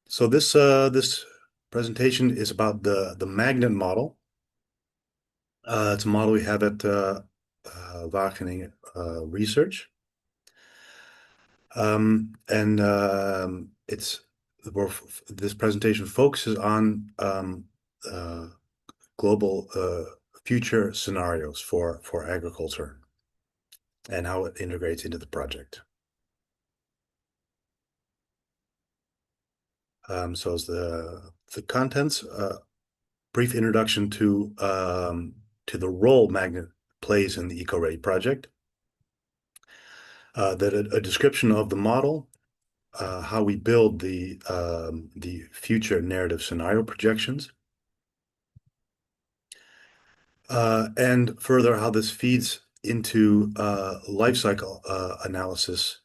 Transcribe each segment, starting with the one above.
So this presentation is about the magnet model. It's a model we have at Wageningen Research, and it's this presentation focuses on uh, global future scenarios for agriculture and how it integrates into the project. So as the contents. Brief introduction to the role magnet plays in the Eco-Ready project, that a description of the model, how we build the future narrative scenario projections, and further how this feeds into life cycle analysis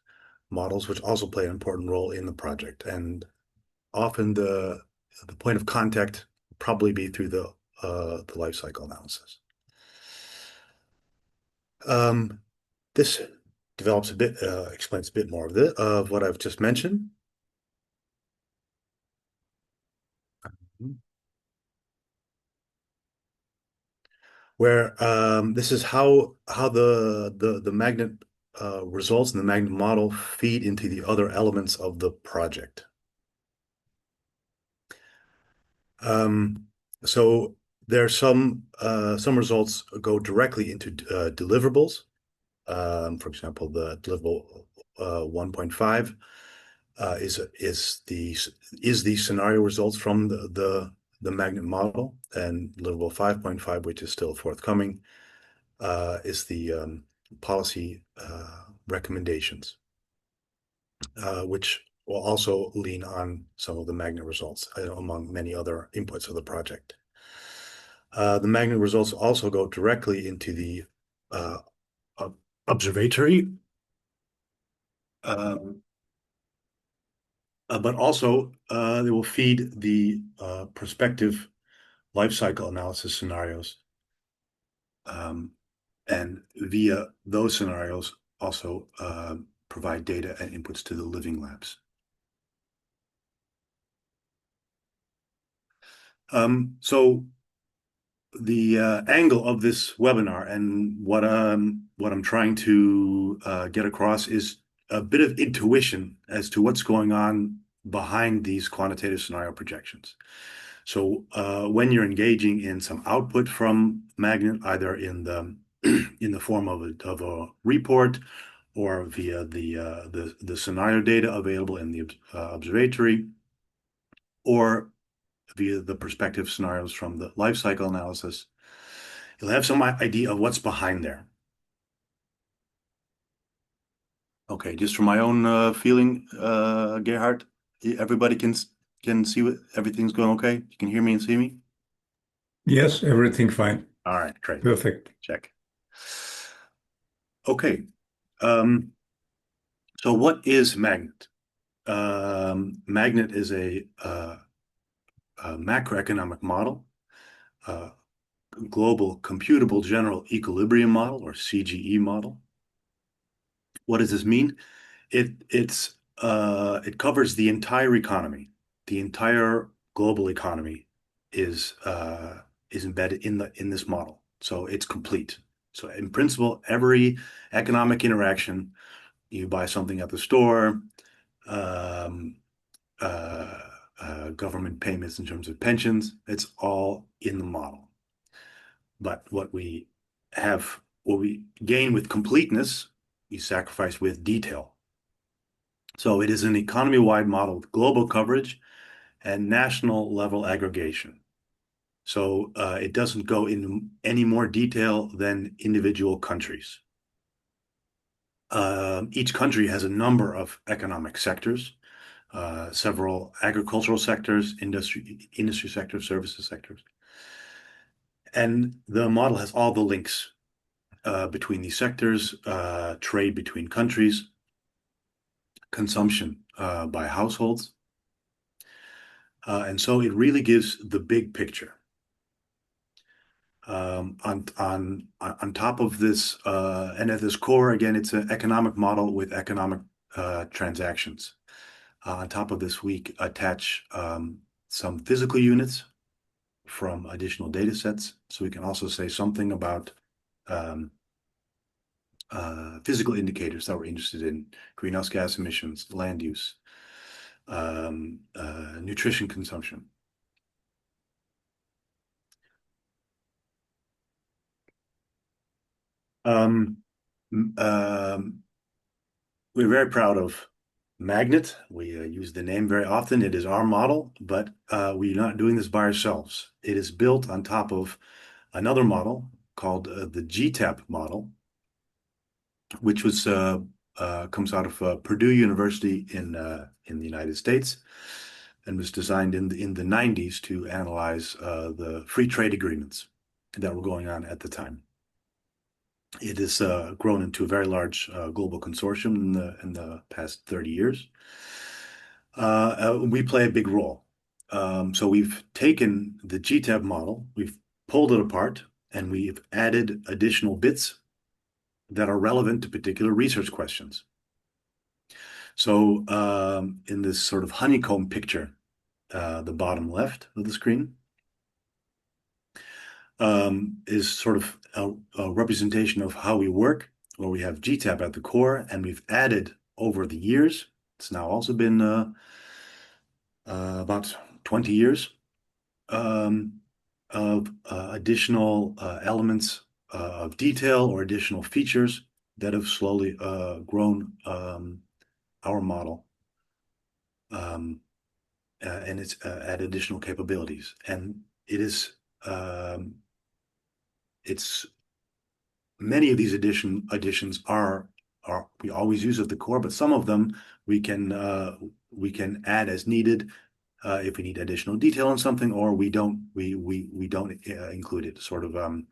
models, which also play an important role in the project. And often the point of contact will probably be through the life cycle analysis. This develops a bit, explains a bit more of what I've just mentioned. Where this is how the magnet results and the magnet model feed into the other elements of the project. Um, so there are some results go directly into deliverables. For example, the deliverable 1.5 is the scenario results from the magnet model, and deliverable 5.5, which is still forthcoming, is the policy recommendations, which will also lean on some of the magnet results, among many other inputs of the project. The magnet results also go directly into the uh, observatory, um, but also they will feed the prospective life cycle analysis scenarios, and via those scenarios also provide data and inputs to the living labs. So the angle of this webinar and what I'm trying to get across is a bit of intuition as to what's going on behind these quantitative scenario projections. So when you're engaging in some output from Magnet, either in the in the form of a report or via the scenario data available in the observatory, or via the perspective scenarios from the life cycle analysis, you'll have some idea of what's behind there. Okay, just from my own feeling, Gerhard, everybody can see what everything's going okay. You can hear me and see me. Yes, everything fine. All right, great. Perfect. Check. Okay. Um, so what is magnet? Magnet is a macroeconomic model, a global computable general equilibrium model, or CGE model. What does this mean? It covers the entire economy. The entire global economy is embedded in this model. So it's complete. So in principle, every economic interaction, you buy something at the store, um, uh, government payments in terms of pensions, it's all in the model. But what we gain with completeness, we sacrifice with detail. So it is an economy-wide model with global coverage and national level aggregation. So it doesn't go into any more detail than individual countries. Each country has a number of economic sectors, several agricultural sectors, industry sectors, services sectors. And the model has all the links between these sectors, trade between countries, consumption by households. And so it really gives the big picture. On top of this, and at this core, again, it's an economic model with economic transactions. On top of this, we attach some physical units from additional data sets. So we can also say something about um, physical indicators that we're interested in: greenhouse gas emissions, land use, nutrition consumption. Um, um, we're very proud of Magnet. We use the name very often. It is our model, but we're not doing this by ourselves. It is built on top of another model called the GTAP model, which was comes out of Purdue University in the United States, and was designed in the 90s to analyze the free trade agreements that were going on at the time. It has grown into a very large global consortium in the past 30 years. We play a big role. So we've taken the GTAB model, we've pulled it apart, and we've added additional bits that are relevant to particular research questions. So in this sort of honeycomb picture, the bottom left of the screen, is sort of a representation of how we work, where we have GTAP at the core, and we've added over the years, it's now also been about 20 years, um, of additional elements of detail or additional features that have slowly grown our model. Um, and it's add additional capabilities. And it is it's many of these additions are we always use at the core, but some of them we can add as needed if we need additional detail on something, or we don't include it. Sort of an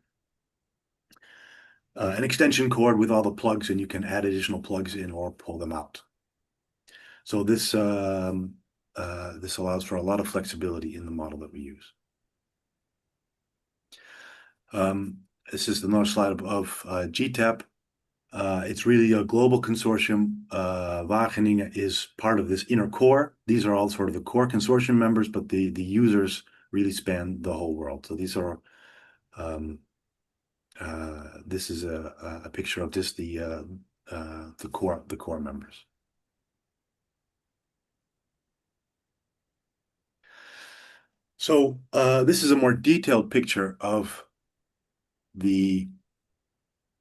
extension cord with all the plugs, and you can add additional plugs in or pull them out. So this allows for a lot of flexibility in the model that we use. This is another slide of GTAP. It's really a global consortium. Wageningen is part of this inner core. These are all sort of the core consortium members, but the users really span the whole world. So these are this is a picture of just the core members. So this is a more detailed picture of the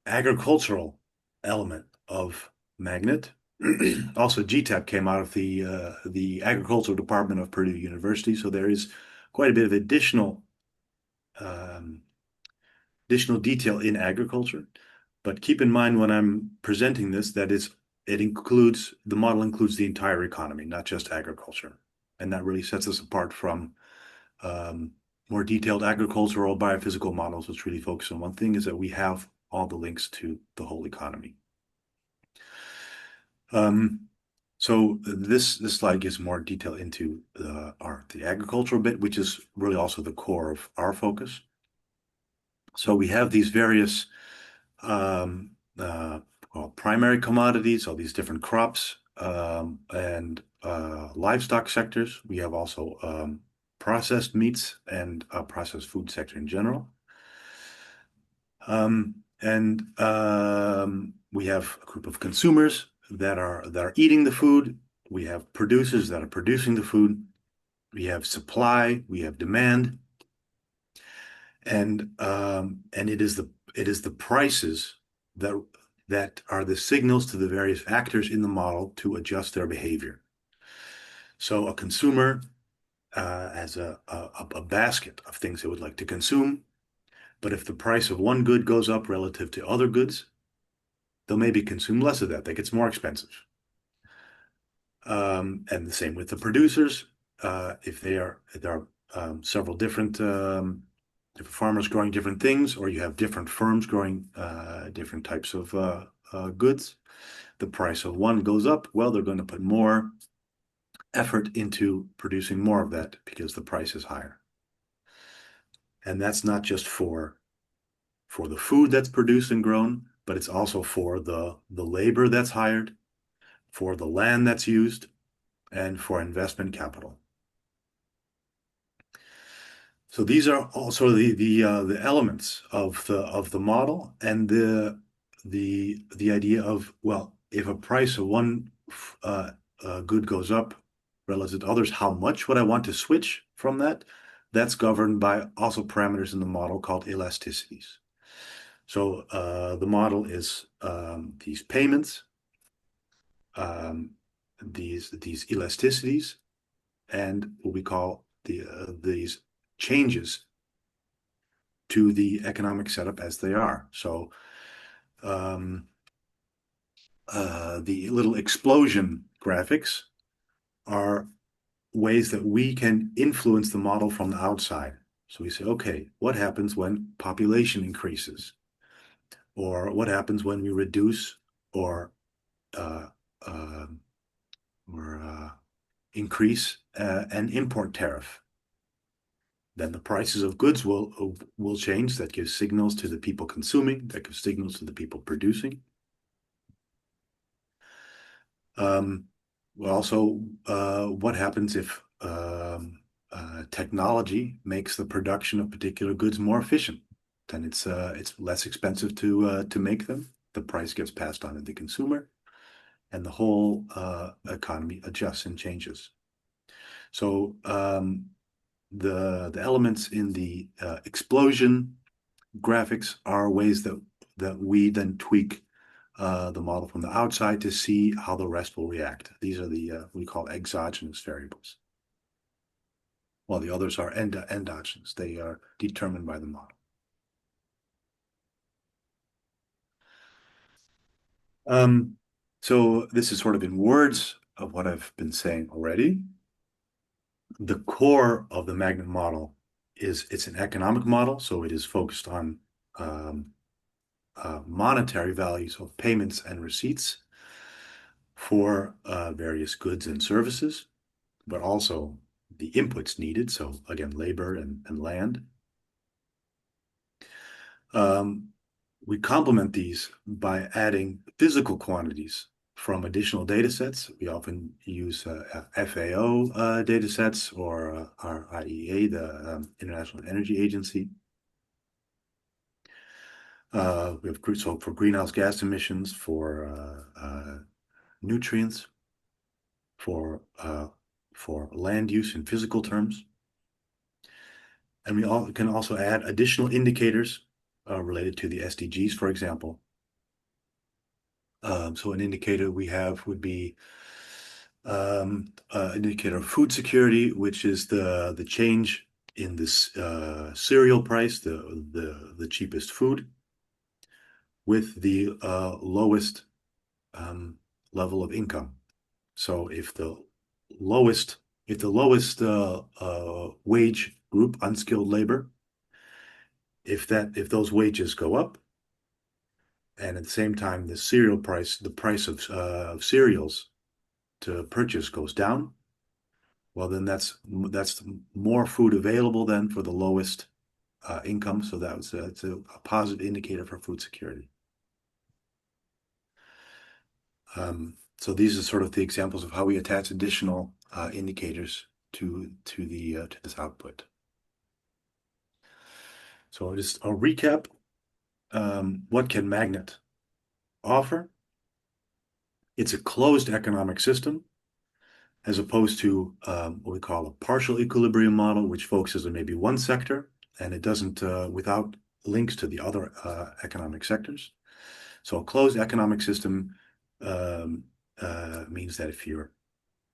agricultural element of Magnet. Also, GTAP came out of the agricultural department of Purdue University, so there is quite a bit of um, additional detail in agriculture. But keep in mind when I'm presenting this that the model includes the entire economy, not just agriculture, and that really sets us apart from um, more detailed agricultural biophysical models, which really focus on one thing, is that we have all the links to the whole economy. So this slide gives more detail into the agricultural bit, which is really also the core of our focus. So we have these various primary commodities, all these different crops, and livestock sectors. We have also processed meats and processed food sector in general. And we have a group of consumers that are eating the food. We have producers that are producing the food. We have supply. We have demand, and it is the prices that are the signals to the various actors in the model to adjust their behavior. So a consumer has a basket of things they would like to consume, but if the price of one good goes up relative to other goods, they'll maybe consume less of that. That gets more expensive. And the same with the producers. If there are several different farmers growing different things, or you have different firms growing different types of goods, the price of one goes up. Well, they're going to put more effort into producing more of that because the price is higher. And that's not just for the food that's produced and grown, but it's also for the labor that's hired, for the land that's used, and for investment capital. So these are also the elements of the model and the idea of, well, if a price of one good goes up relative to others, how much would I want to switch from that? That's governed by also parameters in the model called elasticities. So the model is these payments, um, these elasticities, and what we call these changes to the economic setup as they are. So um, the little explosion graphics are ways that we can influence the model from the outside. So we say, okay, what happens when population increases? Or what happens when we reduce or uh, uh, or increase an import tariff? Then the prices of goods will change. That gives signals to the people consuming. That gives signals to the people producing. Um, well, also, what happens if technology makes the production of particular goods more efficient? Then it's less expensive to make them. The price gets passed on to the consumer, and the whole economy adjusts and changes. So the elements in the explosion graphics are ways that we then tweak the model from the outside to see how the rest will react. These are the we call exogenous variables, while the others are endogenous. They are determined by the model. Um, so this is sort of in words of what I've been saying already. The core of the magnet model is it's an economic model, so it is focused on um, monetary values of payments and receipts for various goods and services, but also the inputs needed. So again, labor and land. Um, we complement these by adding physical quantities from additional data sets. We often use FAO data sets or our IEA, the International Energy Agency. We have so for greenhouse gas emissions, for nutrients, for land use in physical terms. And we can also add additional indicators related to the SDGs, for example. So an indicator we have would be an indicator of food security, which is the change in this cereal price, the cheapest food, with the lowest level of income. So if the lowest wage group, unskilled labor, if those wages go up, and at the same time the price of cereals to purchase goes down, well then that's more food available then for the lowest income. So that's a positive indicator for food security. So these are sort of the examples of how we attach additional indicators to this output. So just I'll recap. What can Magnet offer? It's a closed economic system as opposed to what we call a partial equilibrium model, which focuses on maybe one sector and it doesn't without links to the other economic sectors. So a closed economic system um, means that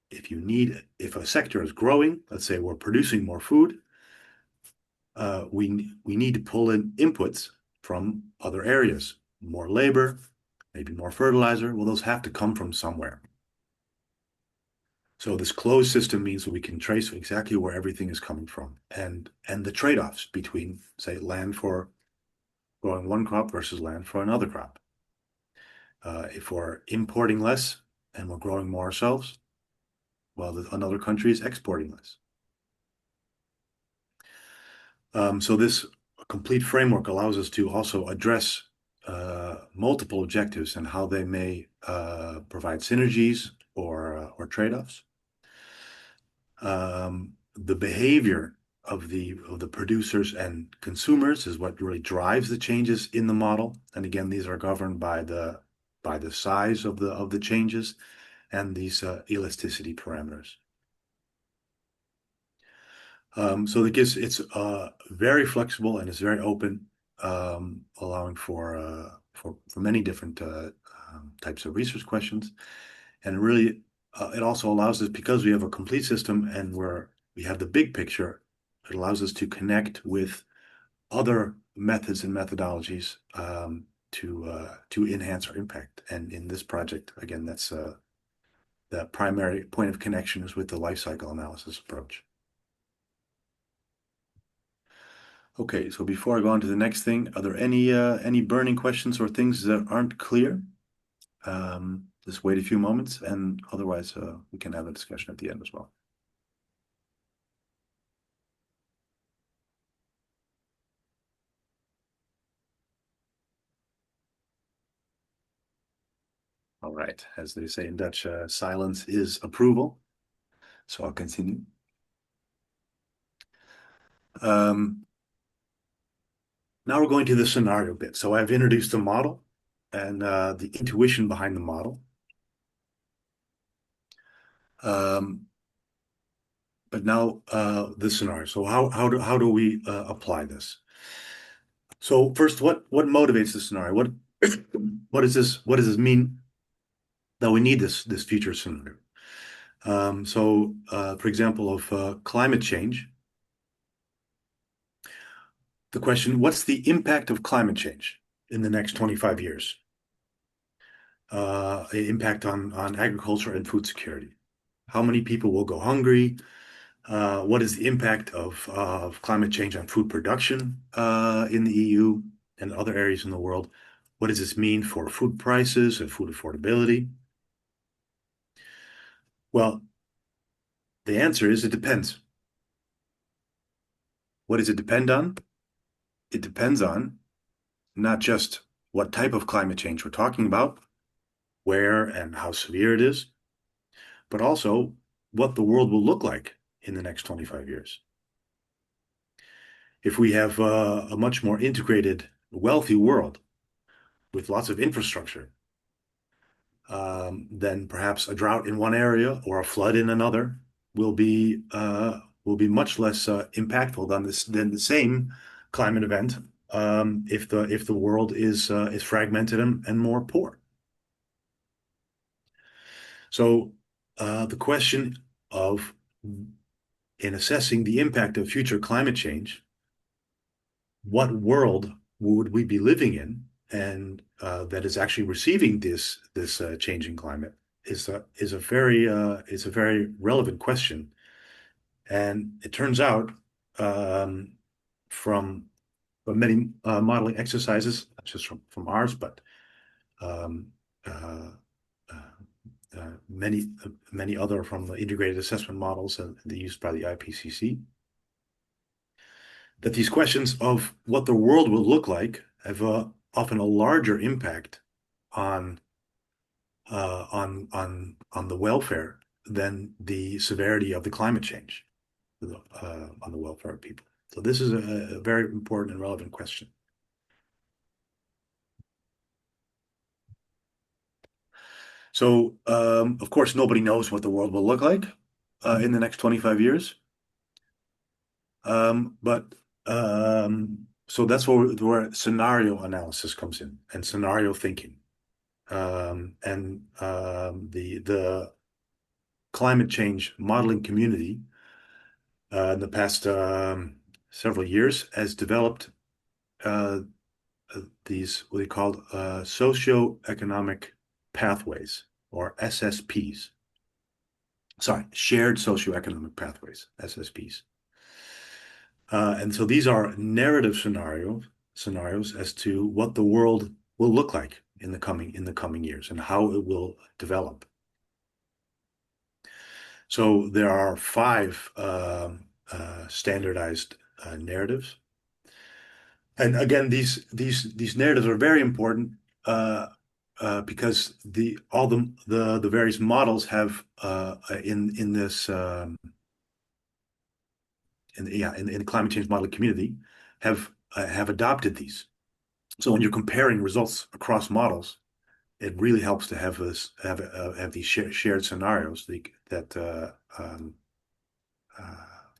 if a sector is growing, let's say we're producing more food, we need to pull in inputs from other areas, more labor, maybe more fertilizer. Well, those have to come from somewhere. So this closed system means that we can trace exactly where everything is coming from and the trade-offs between, say, land for growing one crop versus land for another crop. If we're importing less and we're growing more ourselves, well, another country is exporting less. So this complete framework allows us to also address multiple objectives and how they may provide synergies or trade-offs. The behavior of the producers and consumers is what really drives the changes in the model. And again, these are governed by the size of the changes and these elasticity parameters. So that gives it's very flexible and it's very open, allowing for many different types of research questions. And really, it also allows us, because we have a complete system and we have the big picture, it allows us to connect with other methods and methodologies to enhance our impact. And in this project, again, that's the primary point of connection is with the life cycle analysis approach. Okay, so before I go on to the next thing, are there any burning questions or things that aren't clear? Just wait a few moments, and otherwise we can have a discussion at the end as well. All right, as they say in Dutch, silence is approval. So I'll continue. Now we're going to the scenario bit. So I've introduced the model and the intuition behind the model. But now the scenario. So how do we apply this? So first, what motivates the scenario? What does this mean that we need this future scenario? For example, of climate change, the question, what's the impact of climate change in the next 25 years? Impact on agriculture and food security. How many people will go hungry? What is the impact of climate change on food production in the EU and other areas in the world? What does this mean for food prices and food affordability? Well, the answer is it depends. What does it depend on? It depends on not just what type of climate change we're talking about, where and how severe it is, but also what the world will look like in the next 25 years. If we have a much more integrated, wealthy world with lots of infrastructure, then perhaps a drought in one area or a flood in another will be much less impactful than the same climate event if the world is fragmented and more poor. So the question of in assessing the impact of future climate change, what world would we be living in, and that is actually receiving this changing climate is a very relevant question, and it turns out from many modeling exercises, not just from ours, but um, uh, many other from the integrated assessment models that used by the IPCC, that these questions of what the world will look like have often a larger impact on on the welfare than the severity of the climate change on the welfare of people. So this is a very important and relevant question. So of course, nobody knows what the world will look like in the next 25 years. But so that's where scenario analysis comes in and scenario thinking. The climate change modeling community in the past several years has developed uh, these what they call socioeconomic pathways or SSPs. Sorry, shared socioeconomic pathways, SSPs. And so these are narrative scenarios as to what the world will look like in the coming years and how it will develop. So there are five standardized narratives, and again, these narratives are very important because all the various models have in this in the climate change modeling community have adopted these. So when you're comparing results across models, it really helps to have these shared scenarios that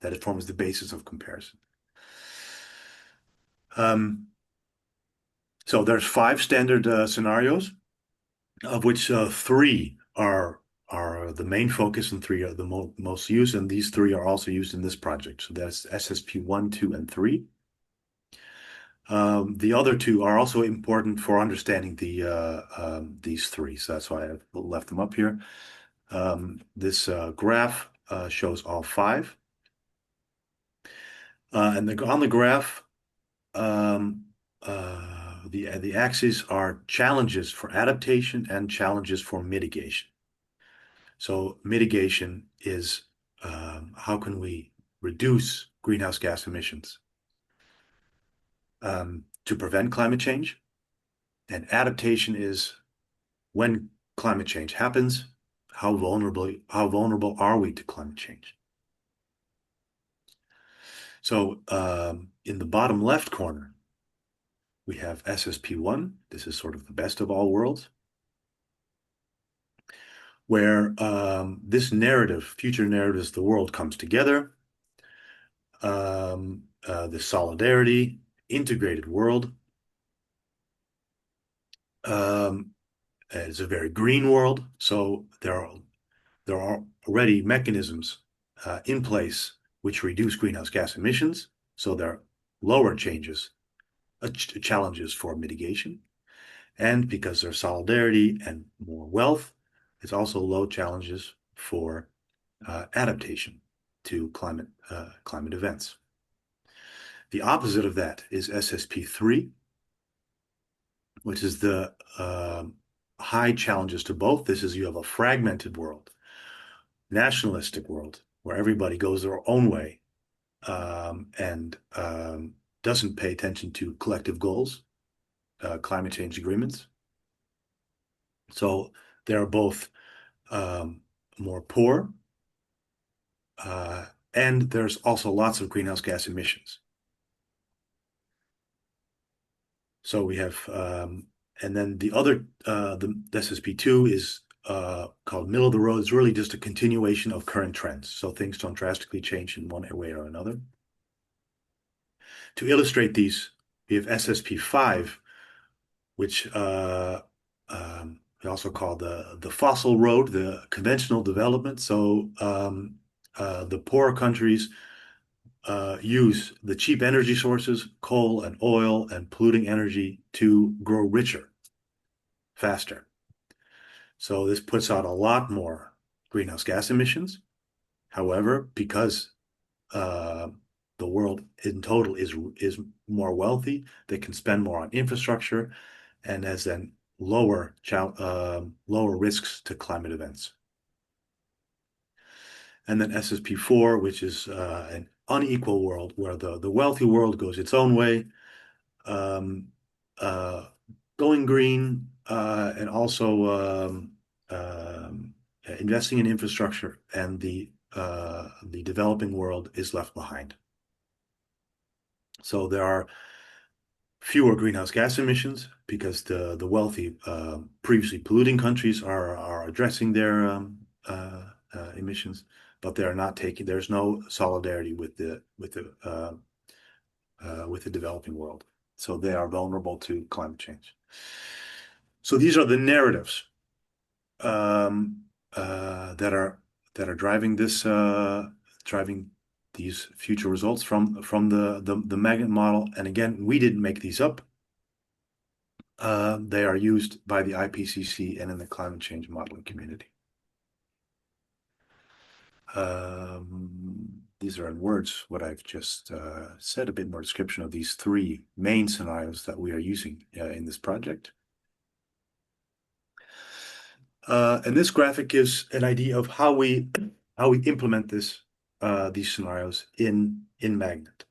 that it forms the basis of comparison. Um, so there's 5 standard scenarios, of which 3 are the main focus and 3 are the most used, and these 3 are also used in this project. So that's SSP 1, 2, and 3. The other 2 are also important for understanding these 3, so that's why I've left them up here. This graph shows all 5. And on the graph, the axes are challenges for adaptation and challenges for mitigation. So mitigation is how can we reduce greenhouse gas emissions to prevent climate change, and adaptation is when climate change happens, how vulnerable are we to climate change? So in the bottom left corner, we have SSP1. This is sort of the best of all worlds, where this narrative, future narratives, the world comes together, the solidarity, integrated world. It's a very green world, so there are already mechanisms in place which reduce greenhouse gas emissions. So there are lower challenges for mitigation. And because there's solidarity and more wealth, it's also low challenges for adaptation to climate events. The opposite of that is SSP3, which is the high challenges to both. This is you have a fragmented world, nationalistic world, where everybody goes their own way and doesn't pay attention to collective goals, climate change agreements. So they're both more poor, and there's also lots of greenhouse gas emissions. So we have, and then the other, the SSP2 is called middle of the road. It's really just a continuation of current trends. So things don't drastically change in one way or another. To illustrate these, we have SSP5, which we also call the fossil road, the conventional development. So the poorer countries use the cheap energy sources, coal and oil and polluting energy, to grow richer faster. So this puts out a lot more greenhouse gas emissions. However, because the world in total is more wealthy, they can spend more on infrastructure, and has then lower risks to climate events. And then SSP4, which is an unequal world where the wealthy world goes its own way, um, uh, going green, and also investing in infrastructure, and the developing world is left behind. So there are fewer greenhouse gas emissions because the wealthy, previously polluting countries are addressing their emissions, but they're not taking. There's no solidarity with the developing world, so they are vulnerable to climate change. So these are the narratives um, that are driving these future results from the magnet model. And again, we didn't make these up. They are used by the IPCC and in the climate change modeling community. These are in words what I've just said, a bit more description of these 3 main scenarios that we are using in this project. And this graphic gives an idea of how we implement these scenarios in Magnet.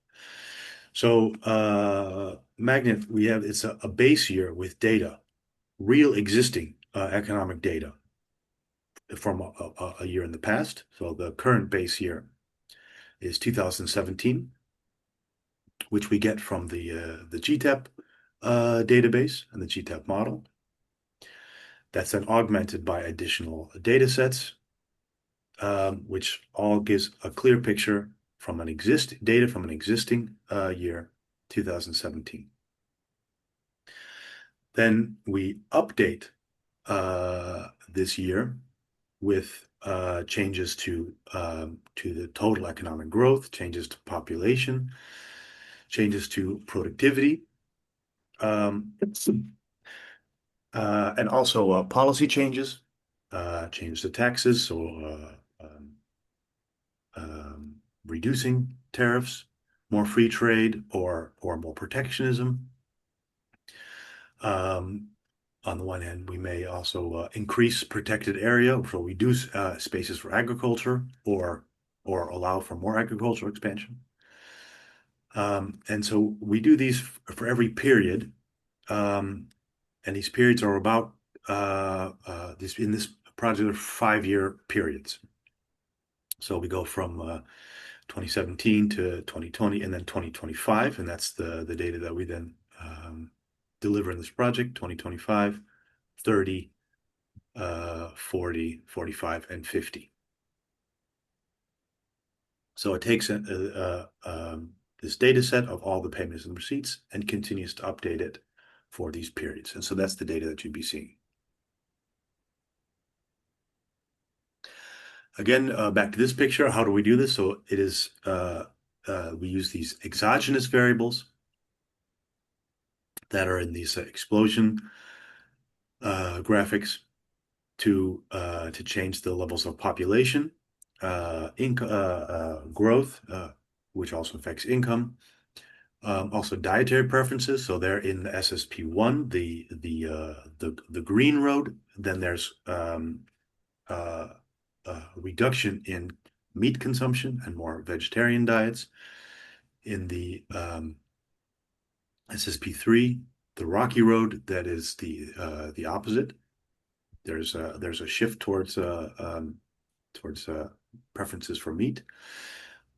So Magnet, it's a base year with data, real existing economic data from a year in the past. So the current base year is 2017, which we get from the GTAP database and the GTAP model. That's then augmented by additional data sets, which all gives a clear picture from an data from an existing year, 2017. Then we update this year with changes to the total economic growth, changes to population, changes to productivity, um, and also policy changes, changes to taxes, so reducing tariffs, more free trade, or more protectionism. Um, on the one hand, we may also increase protected area, so reduce spaces for agriculture, or allow for more agricultural expansion. And so we do these for every period, and these periods are about this in this project are 5-year periods. So we go from 2017 to 2020 and then 2025, and that's the data that we then deliver in this project: 2025, 30, 40, 45, and 50. So it takes this data set of all the payments and receipts and continues to update it for these periods. And so that's the data that you'd be seeing. Again, back to this picture, how do we do this? So it is, we use these exogenous variables that are in these explosion graphics to change the levels of population, growth, which also affects income. Also dietary preferences. So they're in the SSP1, the green road. Then there's reduction in meat consumption and more vegetarian diets. In the SSP3, the rocky road, that is the opposite. There's a shift towards preferences for meat.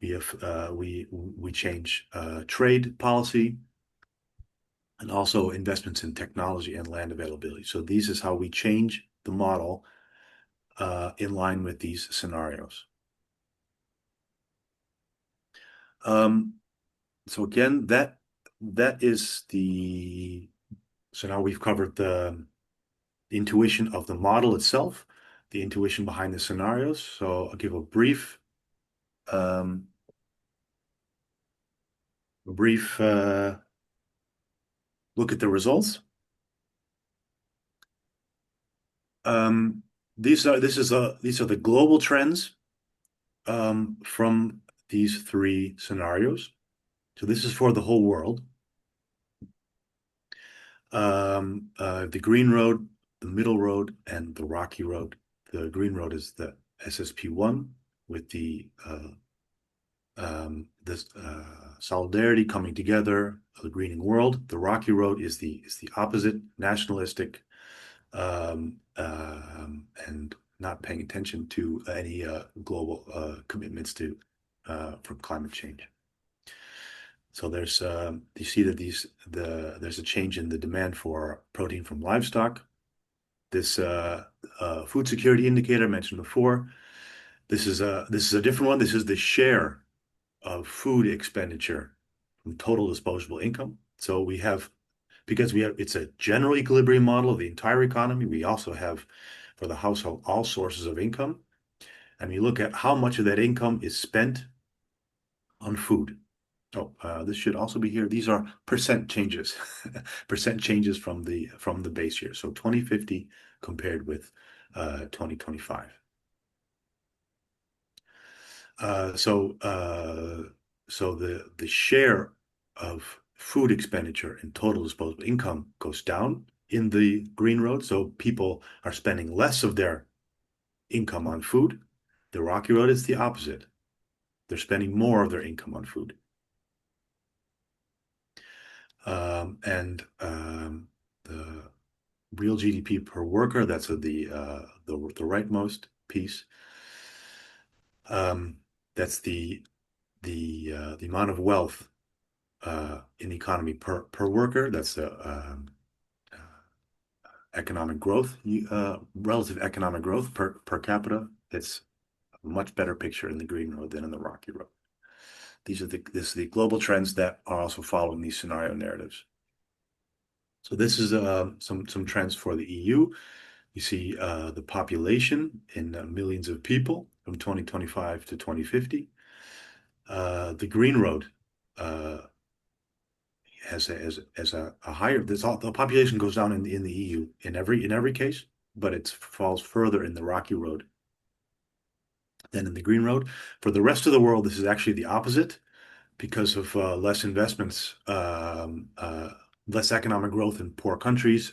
We change trade policy and also investments in technology and land availability. So this is how we change the model in line with these scenarios. So again, that is so now we've covered the intuition of the model itself, the intuition behind the scenarios. So I'll give a brief look at the results. These are the global trends from these 3 scenarios. So this is for the whole world. The green road, the middle road, and the rocky road. The green road is the SSP1 with the solidarity coming together, the greening world. The rocky road is the opposite, nationalistic, and not paying attention to any global commitments to from climate change. So there's you see that there's a change in the demand for protein from livestock. This food security indicator I mentioned before. This is a different one. This is the share of food expenditure from total disposable income. So because it's a general equilibrium model of the entire economy. We also have for the household all sources of income, and we look at how much of that income is spent on food. Oh, this should also be here. These are percent changes, percent changes from the base year. So 2050 compared with 2025. So the share of food expenditure in total disposable income goes down in the green road. So people are spending less of their income on food. The rocky road is the opposite. They're spending more of their income on food. And the real GDP per worker, that's the rightmost piece. That's the the amount of wealth in the economy per worker. That's the economic growth, relative economic growth per capita. It's a much better picture in the green road than in the rocky road. This is the global trends that are also following these scenario narratives. So this is some trends for the EU. You see the population in millions of people from 2025 to 2050. The green road uh, has a higher. The population goes down in the EU in every case, but it falls further in the rocky road than in the green road. For the rest of the world, this is actually the opposite because of less investments, less economic growth in poor countries.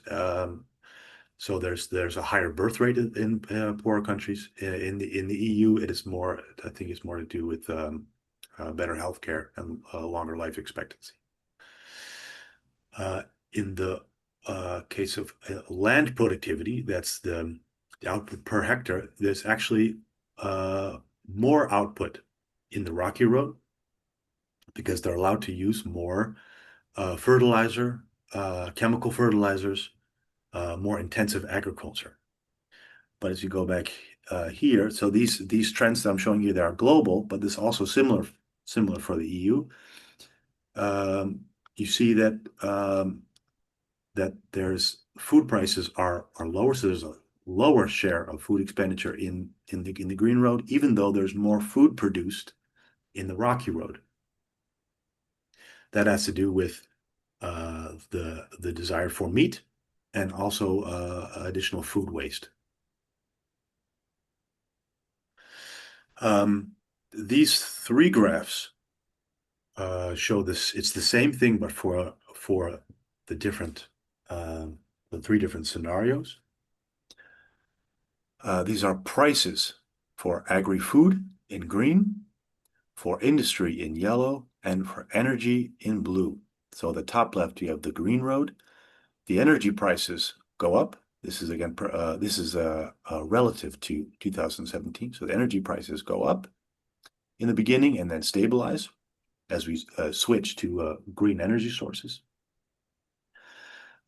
So there's a higher birth rate in poorer countries. In the EU, it is more. I think it's more to do with better healthcare and longer life expectancy. In the case of land productivity, that's the output per hectare. There's actually more output in the rocky road because they're allowed to use more fertilizer, chemical fertilizers, more intensive agriculture. But as you go back here, so these trends that I'm showing you, they are global, but this is also similar for the EU. You see that that there's food prices are lower, so there's a lower share of food expenditure in the green road, even though there's more food produced in the rocky road. That has to do with the desire for meat and also additional food waste. These three graphs show this. It's the same thing, but for the different the three different scenarios. These are prices for agri-food in green, for industry in yellow, and for energy in blue. So the top left, you have the green road. The energy prices go up. This is again, relative to 2017. So the energy prices go up in the beginning and then stabilize as we switch to green energy sources.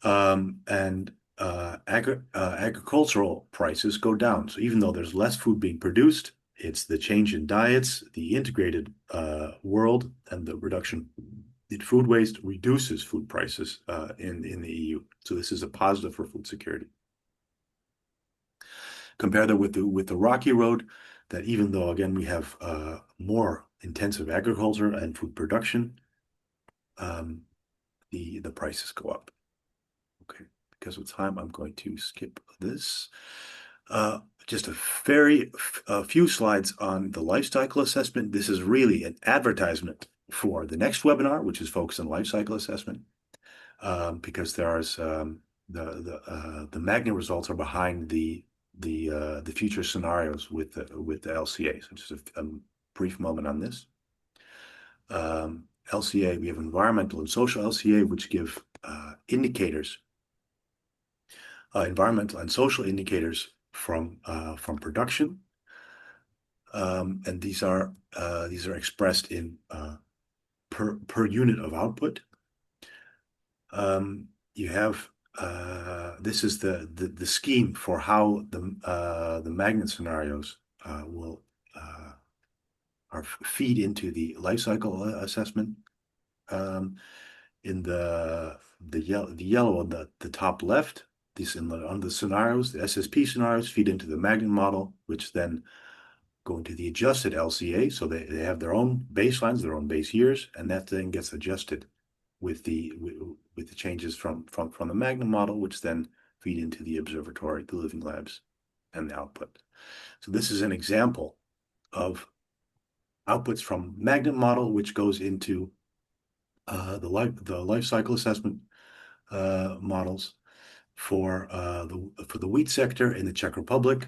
And agricultural prices go down. So even though there's less food being produced, it's the change in diets, the integrated world, and the reduction in food waste reduces food prices in the EU. So this is a positive for food security. Compare that with the rocky road, that even though again we have more intensive agriculture and food production, the prices go up. Okay, because of time, I'm going to skip this. Just a few slides on the life cycle assessment. This is really an advertisement for the next webinar, which is focused on life cycle assessment, because there's the magnet results are behind the future scenarios with the LCA. So just a brief moment on this. LCA, we have environmental and social LCA, which give indicators, environmental and social indicators from production, and these are expressed in per unit of output. You have this is the scheme for how the magnet scenarios will feed into the life cycle assessment. In the yellow on the top left, these on the scenarios, the SSP scenarios feed into the magnet model, which then go into the adjusted LCA. So they have their own baselines, their own base years, and that then gets adjusted with the changes from the magnet model, which then feed into the observatory, the living labs, and the output. So this is an example of outputs from magnet model, which goes into the life cycle assessment models for the wheat sector in the Czech Republic.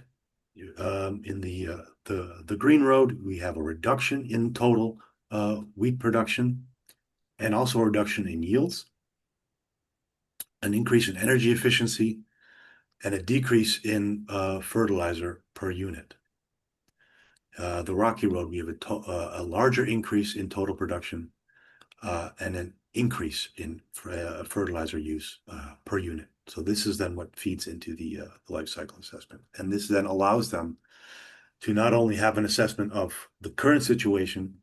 In the green road, we have a reduction in total wheat production and also a reduction in yields, an increase in energy efficiency, and a decrease in fertilizer per unit. The rocky road, we have a larger increase in total production and an increase in fertilizer use per unit. So this is then what feeds into the life cycle assessment. And this then allows them to not only have an assessment of the current situation,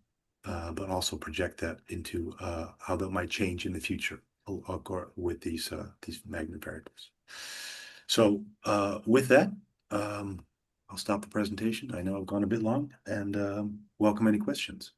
but also project that into how that might change in the future with these magnet variables. So with that, I'll stop the presentation. I know I've gone a bit long, and welcome any questions.